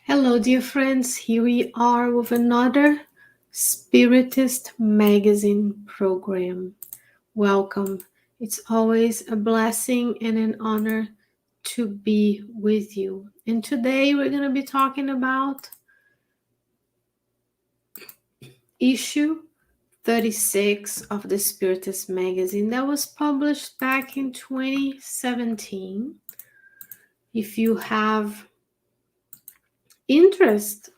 Hello, dear friends. Here we are with another Spiritist magazine program. Welcome. It's always a blessing and an honor to be with you. And today we're going to be talking about issue 36 of the Spiritist magazine that was published back in 2017. If you have interest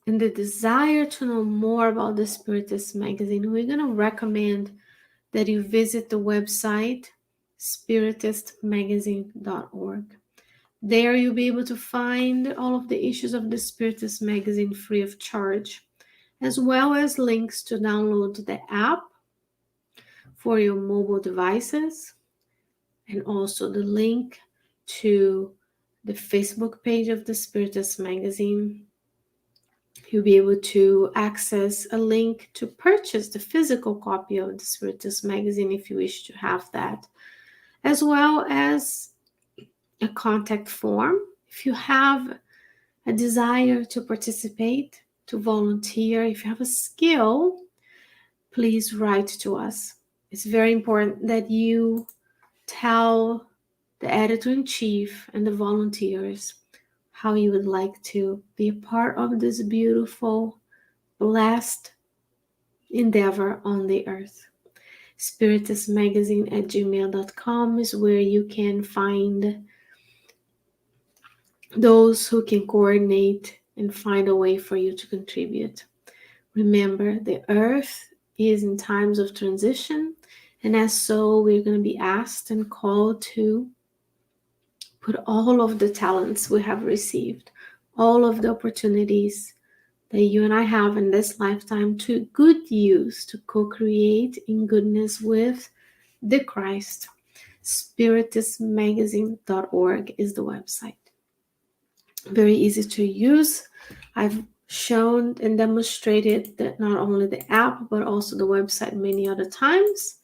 and the desire to know more about the Spiritist magazine, we're going to recommend that you visit the website spiritistmagazine.org. There you'll be able to find all of the issues of the Spiritist magazine free of charge, as well as links to download the app for your mobile devices, and also the link to the Facebook page of the Spiritist magazine. You'll be able to access a link to purchase the physical copy of the Spiritist magazine if you wish to have that, as well as a contact form. If you have a desire to participate, to volunteer, if you have a skill, please write to us. It's very important that you tell the editor-in-chief and the volunteers how you would like to be a part of this beautiful, blessed endeavor on the earth. spiritistmagazine@gmail.com is where you can find those who can coordinate and find a way for you to contribute. Remember, the earth is in times of transition, and as so, we're going to be asked and called to put all of the talents we have received, all of the opportunities that you and I have in this lifetime to good use, to co-create in goodness with the Christ. Spiritistmagazine.org is the website. Very easy to use. I've shown and demonstrated that not only the app, but also the website many other times.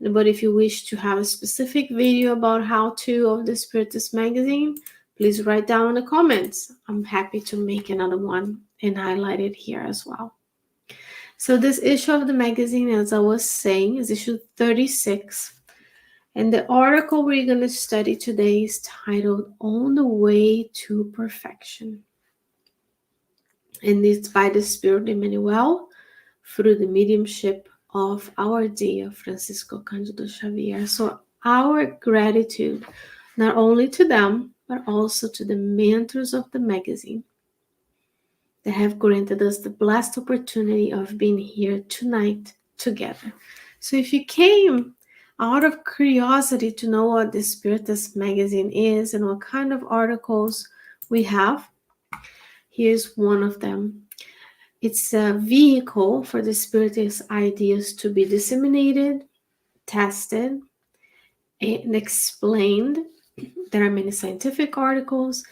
But if you wish to have a specific video about how-to of the Spiritist magazine, please write down in the comments. I'm happy to make another one and highlight it here as well. So this issue of the magazine, as I was saying, is issue 36. And the article we're going to study today is titled On the Way to Perfection. And it's by the Spirit Emmanuel through the mediumship of our dear Francisco Cândido Xavier. So our gratitude, not only to them, but also to the mentors of the magazine that have granted us the blessed opportunity of being here tonight together. So if you came out of curiosity to know what the Spiritist magazine is and what kind of articles we have, here's one of them. It's a vehicle for the Spiritist ideas to be disseminated, tested, and explained. There are many scientific articles,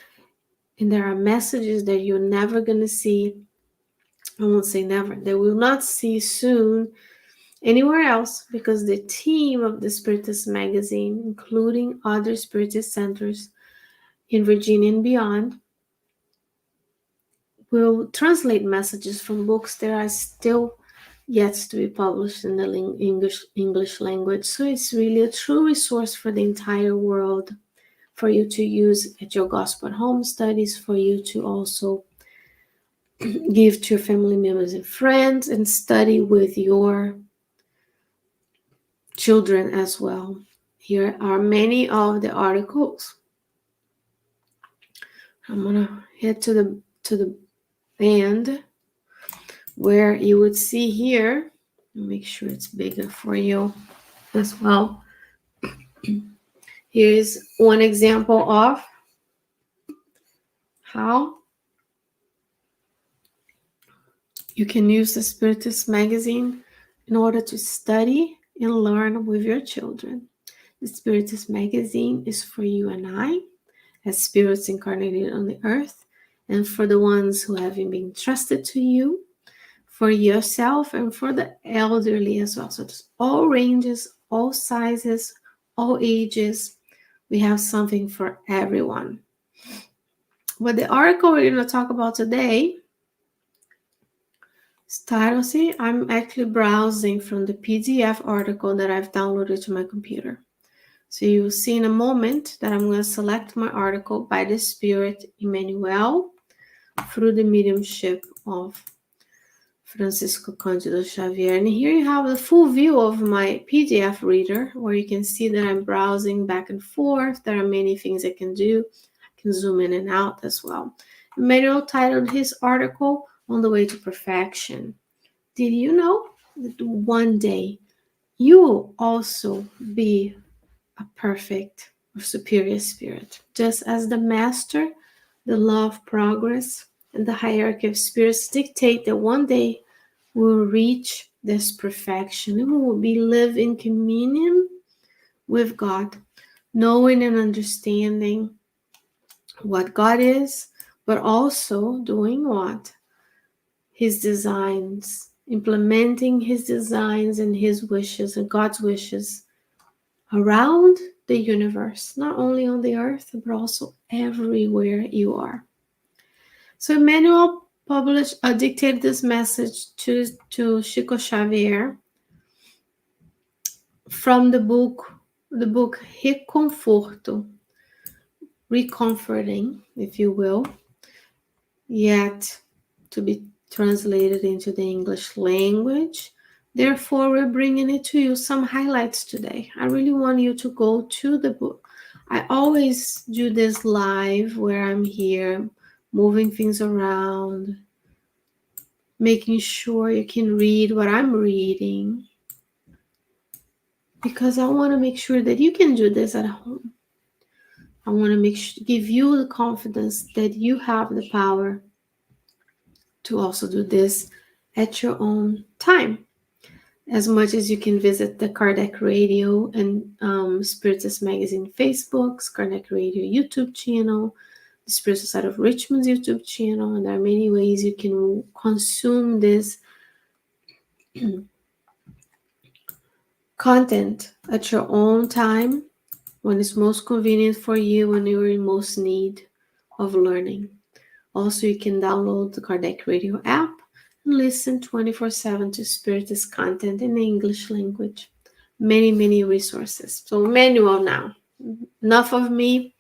and there are messages that you're never going to see. I won't say never. They will not see soon anywhere else, because the team of the Spiritist magazine, including other Spiritist centers in Virginia and beyond, will translate messages from books that are still yet to be published in the English language. So it's really a true resource for the entire world for you to use at your gospel at home studies, for you to also give to your family members and friends and study with your children as well. Here are many of the articles. I'm gonna head to the end where you would see here. Make sure it's bigger for you as well. Here's one example of how you can use the Spiritist magazine in order to study and learn with your children. The Spiritist magazine is for you and I, as spirits incarnated on the earth, and for the ones who haven't been entrusted to you, for yourself, and for the elderly as well. So there's all ranges, all sizes, all ages. We have something for everyone. But the article we're going to talk about today is titled, see, I'm actually browsing from the PDF article that I've downloaded to my computer. So you'll see in a moment that I'm going to select my article by the Spirit Emmanuel through the mediumship of Francisco Cândido Xavier. And here you have the full view of my PDF reader, where you can see that I'm browsing back and forth. There are many things I can do. I can zoom in and out as well. Emmanuel titled his article, On the Way to Perfection. Did you know that one day you will also be a perfect or superior spirit? Just as the master, the law of progress, and the hierarchy of spirits dictate that one day we'll reach this perfection and we will be live in communion with God, knowing and understanding what God is, but also doing what? His designs, implementing his designs and his wishes and God's wishes around the universe, not only on the earth, but also everywhere you are. So Emmanuel dictated this message to Chico Xavier from the book Reconforto, recomforting, if you will, yet to be translated into the English language. Therefore, we're bringing it to you, some highlights today. I really want you to go to the book. I always do this live where I'm here, moving things around, making sure you can read what I'm reading, because I want to make sure that you can do this at home. I want to give you the confidence that you have the power to also do this at your own time. As much as you can visit the Kardec Radio and Spiritist Magazine Facebooks, Kardec Radio YouTube channel, the Spiritual Side of Richmond's YouTube channel, and there are many ways you can consume this content at your own time, when it's most convenient for you, when you're in most need of learning. Also, you can download the Kardec Radio app and listen 24/7 to Spiritist content in the English language. Many, many resources. So Emmanuel now. Enough of me,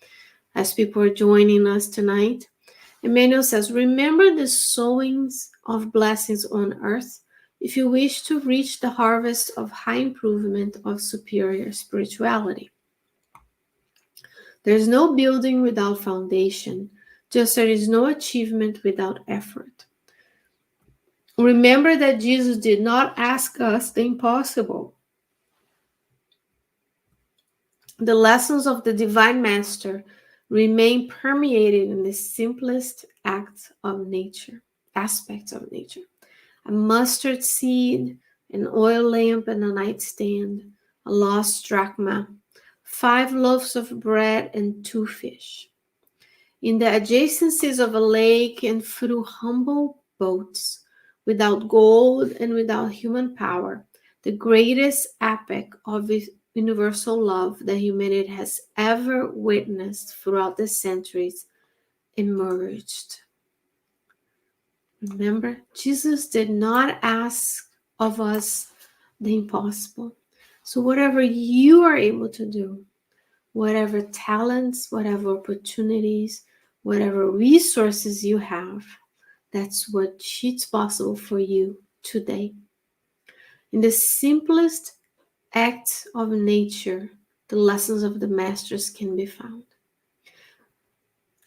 as people are joining us tonight. Emmanuel says, remember the sowings of blessings on earth if you wish to reach the harvest of high improvement of superior spirituality. There is no building without foundation, just there is no achievement without effort. Remember that Jesus did not ask us the impossible. The lessons of the Divine Master remain permeated in the simplest aspects of nature. A mustard seed, an oil lamp and a nightstand, a lost drachma, 5 loaves of bread and 2 fish. In the adjacencies of a lake and through humble boats, without gold and without human power, the greatest epic of universal love that humanity has ever witnessed throughout the centuries emerged. Remember, Jesus did not ask of us the impossible. So whatever you are able to do, whatever talents, whatever opportunities, whatever resources you have, that's what it's possible for you today. In the simplest acts of nature, the lessons of the masters can be found.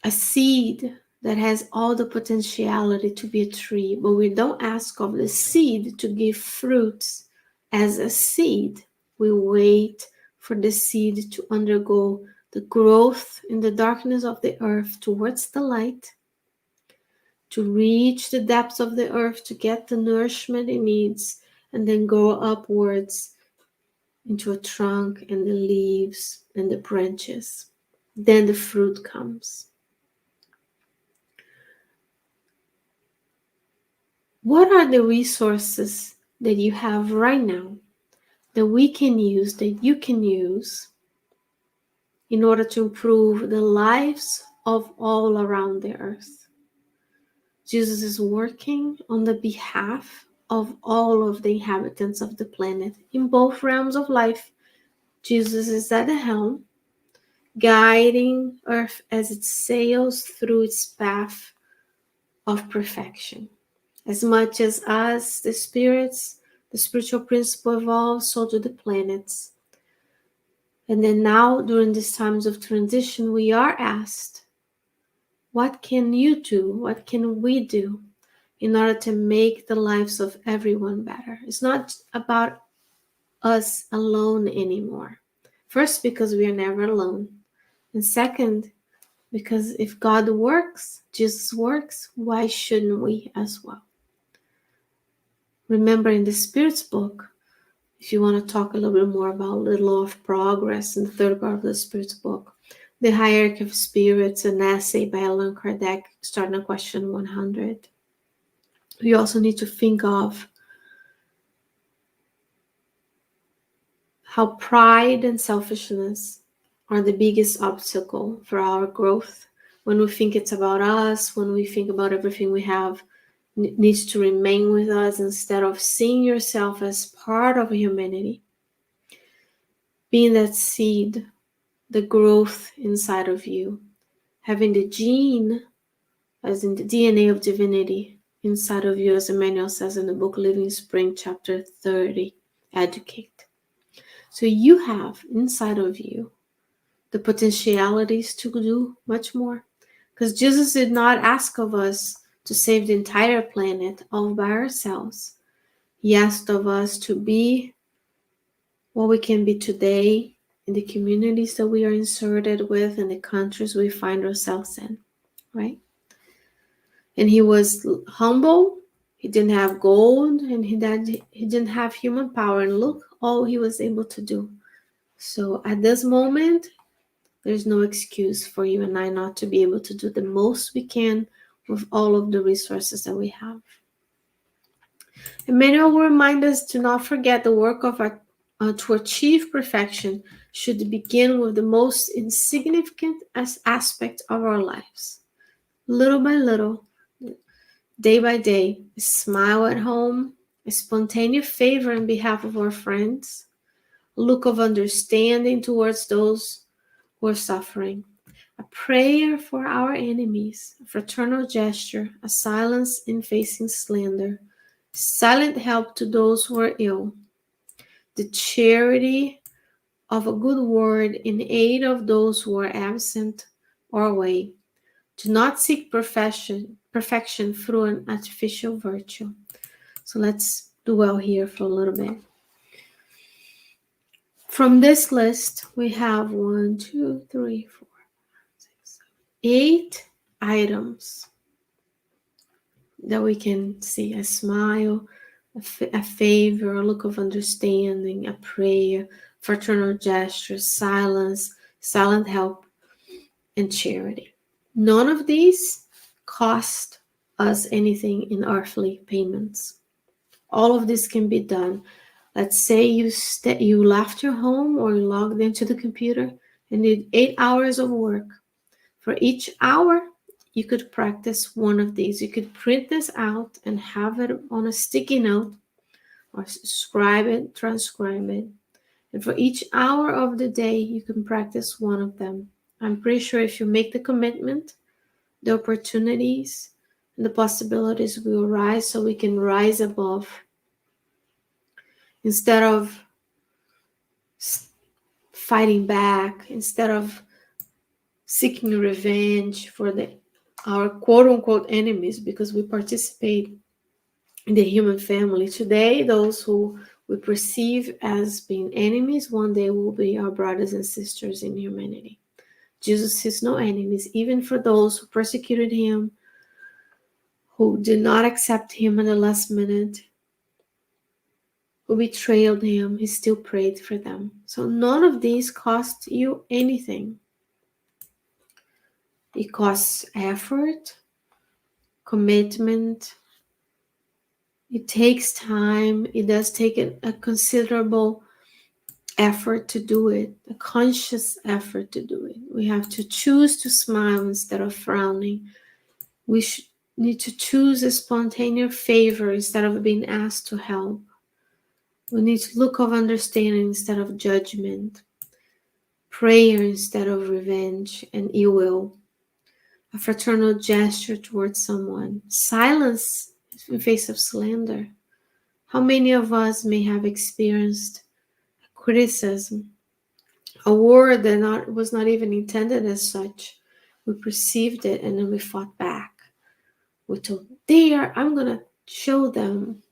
A seed that has all the potentiality to be a tree, but we don't ask of the seed to give fruits as a seed. We wait for the seed to undergo the growth in the darkness of the earth towards the light, to reach the depths of the earth to get the nourishment it needs, and then go upwards into a trunk and the leaves and the branches. Then the fruit comes. What are the resources that you have right now that we can use, that you can use in order to improve the lives of all around the earth. Jesus is working on the behalf of all of the inhabitants of the planet in both realms of life. Jesus is at the helm, guiding earth as it sails through its path of perfection. As much as us, the spirits, the spiritual principle evolves, so do the planets. And then now, during these times of transition, we are asked, what can you do? What can we do in order to make the lives of everyone better? It's not about us alone anymore. First, because we are never alone. And second, because if God works, Jesus works, why shouldn't we as well? Remember in the Spirit's book, if you want to talk a little bit more about the law of progress in the third part of the Spirit's book, the hierarchy of spirits, an essay by Allan Kardec, starting at question 100. We also need to think of how pride and selfishness are the biggest obstacle for our growth. When we think it's about us, when we think about everything we have needs to remain with us, instead of seeing yourself as part of humanity, being that seed, the growth inside of you, having the gene, as in the DNA of divinity, inside of you, as Emmanuel says in the book Living Spring, chapter 30, educate. So you have inside of you the potentialities to do much more. Because Jesus did not ask of us to save the entire planet all by ourselves. He asked of us to be what we can be today in the communities that we are inserted with, in the countries we find ourselves in, right? And he was humble. He didn't have gold, and he didn't have human power. And look, all he was able to do. So at this moment, there's no excuse for you and I not to be able to do the most we can with all of the resources that we have. Emmanuel will remind us to not forget the work of our to achieve perfection should begin with the most insignificant aspect of our lives. Little by little, day by day, a smile at home, a spontaneous favor in behalf of our friends, a look of understanding towards those who are suffering, a prayer for our enemies, a fraternal gesture, a silence in facing slander, silent help to those who are ill, the charity of a good word in aid of those who are absent or away. Do not seek perfection through an artificial virtue. So let's dwell here for a little bit. From this list, we have 1, 2, 3, 4, 5, 6, 7, 8 items that we can see: a smile, a favor, a look of understanding, a prayer, fraternal gesture, silence, silent help, and charity. None of these cost us anything in earthly payments. All of this can be done. Let's say you left your home or you logged into the computer and did 8 hours of work. For each hour, you could practice one of these. You could print this out and have it on a sticky note or scribe it, transcribe it. And for each hour of the day, you can practice one of them. I'm pretty sure if you make the commitment, the opportunities and the possibilities will rise, so we can rise above. Instead of fighting back, instead of seeking revenge for our quote-unquote enemies, because we participate in the human family. Today, those who we perceive as being enemies, one day will be our brothers and sisters in humanity. Jesus has no enemies, even for those who persecuted him, who did not accept him at the last minute, who betrayed him. He still prayed for them. So none of these cost you anything. It costs effort, commitment. It takes time. It does take a considerable effort to do it, a conscious effort to do it. We have to choose to smile instead of frowning. We need to choose a spontaneous favor instead of being asked to help. We need to look of understanding instead of judgment, prayer instead of revenge and ill will, a fraternal gesture towards someone, silence in face of slander. How many of us may have experienced criticism, a word that was not even intended as such? We perceived it and then we fought back. We told, I'm going to show them.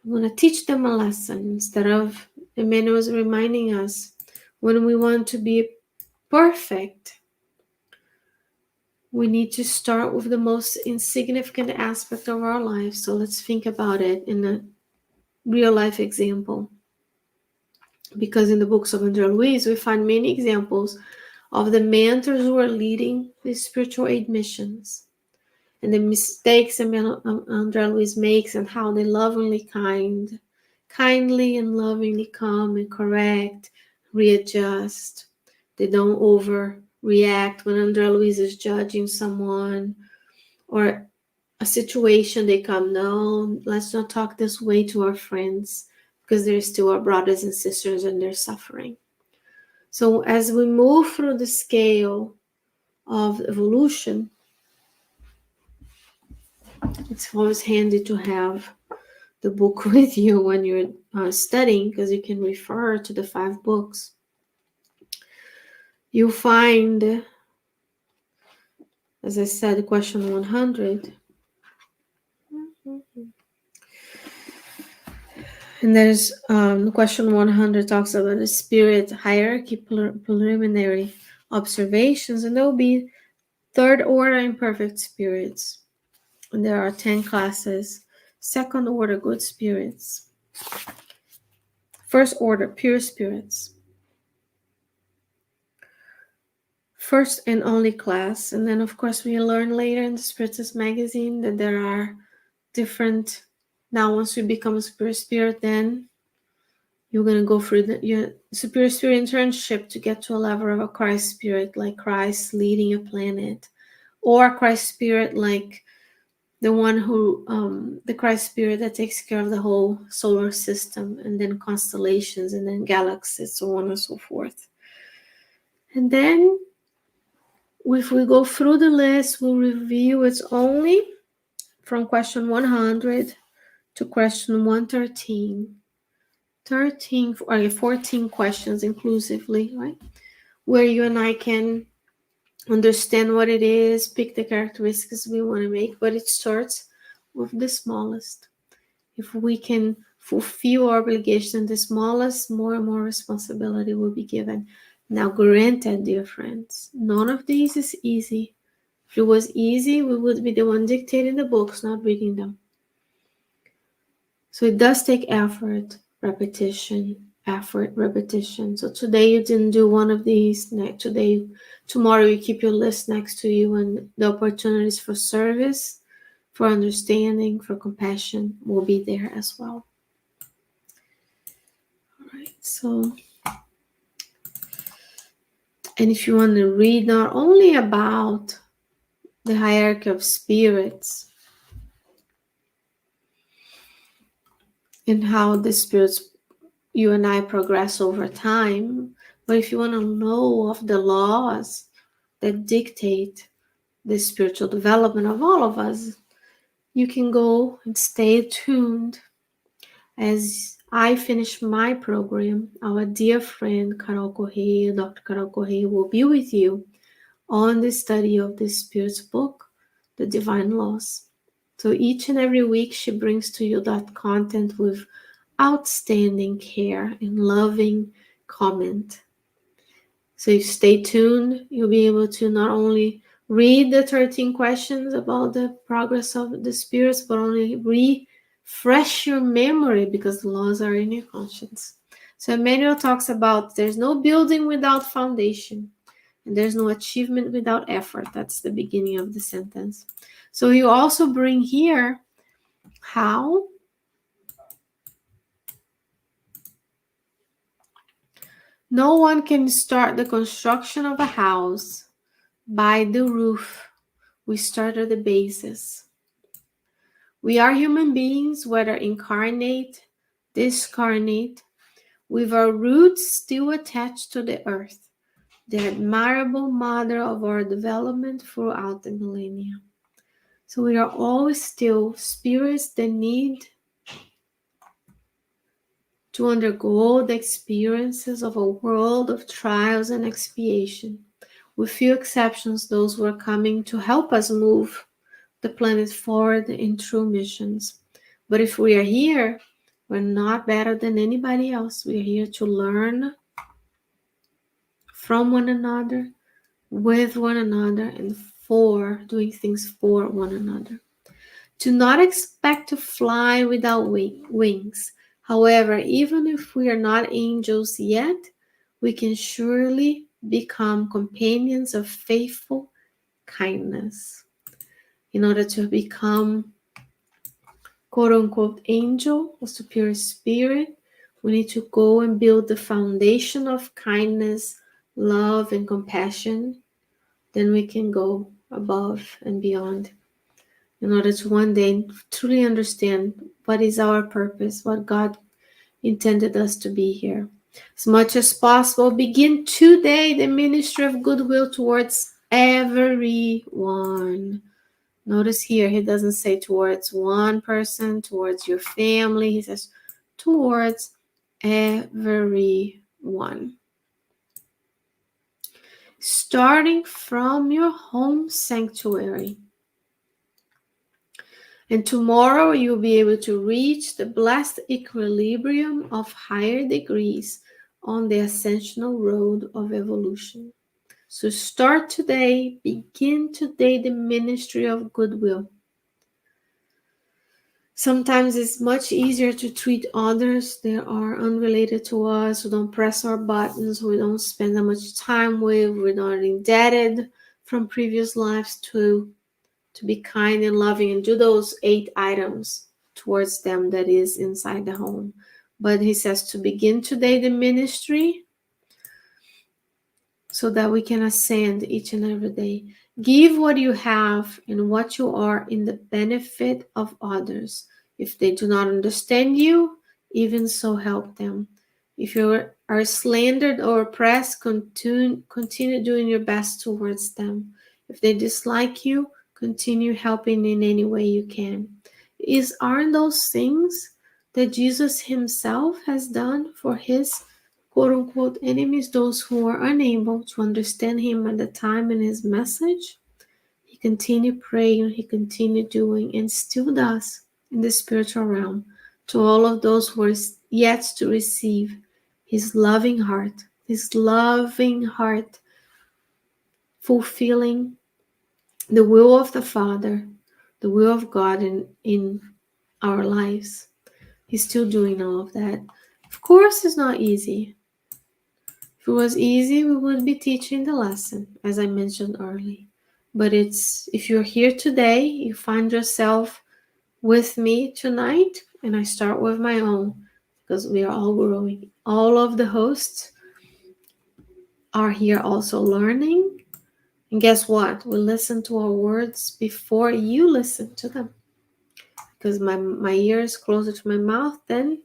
I'm going to teach them a lesson. Instead of, Emmanuel was reminding us, when we want to be perfect, we need to start with the most insignificant aspect of our life. So let's think about it in a real life example. Because in the books of André Luiz, we find many examples of the mentors who are leading these spiritual aid missions and the mistakes André Luiz makes and how they kindly and lovingly come and correct, readjust. They don't overreact when André Luiz is judging someone or a situation. They come, no, let's not talk this way to our friends because they're still our brothers and sisters and they're suffering. So as we move through the scale of evolution, it's always handy to have the book with you when you're studying, because you can refer to the 5 books. You'll find, as I said, question 100. And there's question 100 talks about the spirit hierarchy preliminary observations, and there will be third order imperfect spirits. And there are 10 classes. Second order good spirits. First order pure spirits. First and only class. And then, of course, we learn later in the Spiritist magazine that there are different. Now, once you become a superior spirit, then you're going to go through your superior spirit internship to get to a level of a Christ spirit, like Christ leading a planet, or a Christ spirit like the one who, the Christ spirit that takes care of the whole solar system, and then constellations, and then galaxies, so on and so forth. And then, if we go through the list, we'll review it's only from question 100 to question 113. 14 questions inclusively, right? Where you and I can understand what it is, pick the characteristics we want to make, but it starts with the smallest. If we can fulfill our obligation, the smallest, more and more responsibility will be given. Now, granted, dear friends, none of these is easy. If it was easy, we would be the one dictating the books, not reading them. So it does take effort, repetition, effort, repetition. So today you didn't do one of these. Tomorrow you keep your list next to you, and the opportunities for service, for understanding, for compassion will be there as well. All right, so, and if you want to read not only about the hierarchy of spirits and how the spirits, you and I, progress over time, but if you want to know of the laws that dictate the spiritual development of all of us, you can go and stay tuned as I finish my program. Our dear friend Carol Correia, Dr. Carol Correia, will be with you on the study of the Spirit's book, The Divine Laws. So each and every week she brings to you that content with outstanding care and loving comment. So if you stay tuned, you'll be able to not only read the 13 questions about the progress of the spirits, but only refresh your memory, because the laws are in your conscience. So Emmanuel talks about there's no building without foundation, and there's no achievement without effort. That's the beginning of the sentence. So you also bring here how No one can start the construction of a house by the roof. We start at the basis. We are human beings, whether incarnate, discarnate, with our roots still attached to the earth, the admirable mother of our development throughout the millennia. So we are always still spirits that need to undergo the experiences of a world of trials and expiation. With few exceptions, those who are coming to help us move the planet forward in true missions. But if we are here, we're not better than anybody else. We are here to learn from one another, with one another, and for doing things for one another. To not expect to fly without wings. However, even if we are not angels yet, we can surely become companions of faithful kindness. In order to become quote unquote angel or superior spirit, we need to go and build the foundation of kindness, love, and compassion. Then we can go above and beyond in order to one day truly understand what is our purpose, what God intended us to be here. As much as possible, begin today the ministry of goodwill towards everyone. Notice here, he doesn't say towards one person, towards your family. He says towards everyone. Starting from your home sanctuary. And tomorrow you'll be able to reach the blessed equilibrium of higher degrees on the ascensional road of evolution. So start today, begin today the ministry of goodwill. Sometimes it's much easier to treat others that are unrelated to us, who don't press our buttons, who we don't spend that much time with, we're not indebted from previous lives to be kind and loving and do those 8 items towards them that is inside the home. But he says to begin today the ministry so that we can ascend each and every day. Give what you have and what you are in the benefit of others. If they do not understand you, even so help them. If you are slandered or oppressed, continue doing your best towards them. If they dislike you, continue helping in any way you can. Aren't those things that Jesus himself has done for his quote unquote enemies, those who were unable to understand him at the time in his message? He continued praying, he continued doing, and still does in the spiritual realm to all of those who are yet to receive his loving heart fulfilling the will of the Father, the will of God in our lives. He's still doing all of that. Of course, it's not easy. If it was easy, we would be teaching the lesson, as I mentioned earlier. But if you're here today, you find yourself with me tonight, and I start with my own, because we are all growing. All of the hosts are here also learning. And guess what? We listen to our words before you listen to them. Because my ear is closer to my mouth than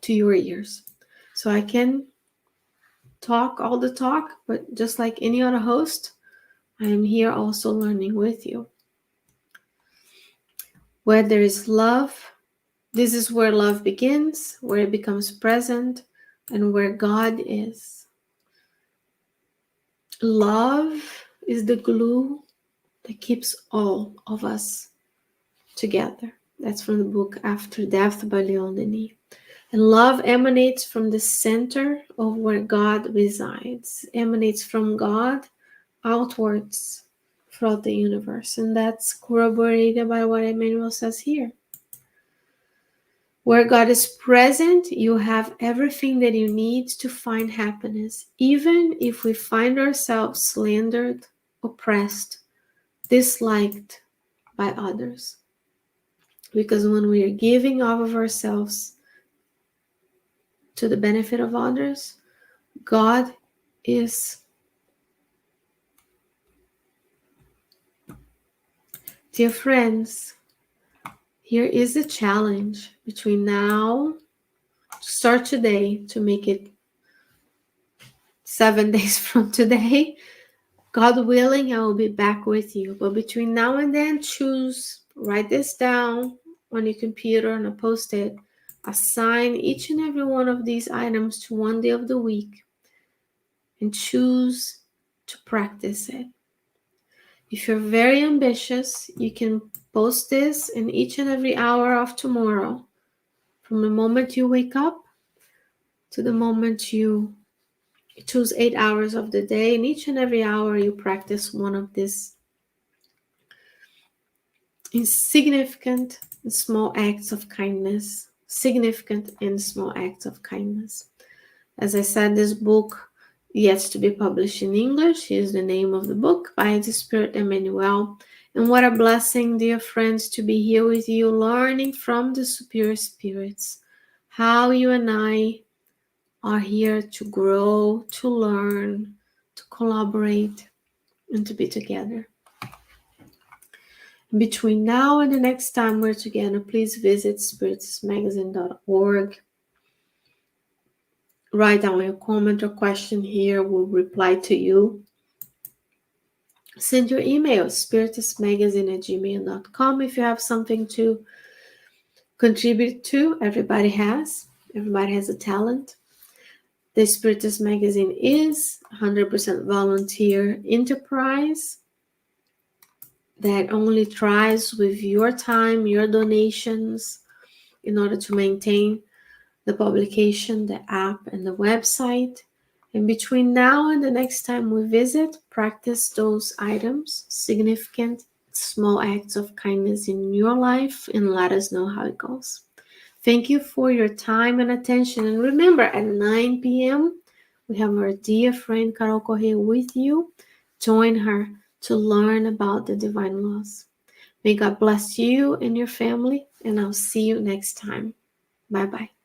to your ears. So I can talk all the talk, but just like any other host, I am here also learning with you. Where there is love, this is where love begins, where it becomes present, and where God is. Love is the glue that keeps all of us together. That's from the book After Death by Leon Denis. And love emanates from the center of where God resides, emanates from God outwards throughout the universe. And that's corroborated by what Emmanuel says here. Where God is present, you have everything that you need to find happiness, even if we find ourselves slandered, oppressed, disliked by others. Because when we are giving all of ourselves to the benefit of others, God is. Dear friends, here is the challenge between now, start today to make it 7 days from today. God willing, I will be back with you. But between now and then, choose, write this down on your computer on a post-it. Assign each and every one of these items to one day of the week and choose to practice it. If you're very ambitious, you can post this in each and every hour of tomorrow. From the moment you wake up to the moment you choose 8 hours of the day, and each and every hour you practice one of these insignificant and small acts of kindness. Significant and small acts of kindness. As I said, this book yet to be published in English is the name of the book, by the Spirit Emmanuel. And what a blessing, dear friends, to be here with you, learning from the superior spirits how you and I are here to grow, to learn, to collaborate, and to be together. Between now and the next time we're together, please visit spiritistmagazine.org. Write down your comment or question here. We'll reply to you. Send your email, spiritistmagazine@gmail.com, if you have something to contribute to. Everybody has a talent. The Spiritist Magazine is 100% volunteer enterprise that only tries with your time, your donations, in order to maintain the publication, the app, and the website. And between now and the next time we visit, practice those items, significant small acts of kindness in your life, and let us know how it goes. Thank you for your time and attention. And remember, at 9 p.m., we have our dear friend Carol Correa with you. Join her to learn about the divine laws. May God bless you and your family, and I'll see you next time. Bye-bye.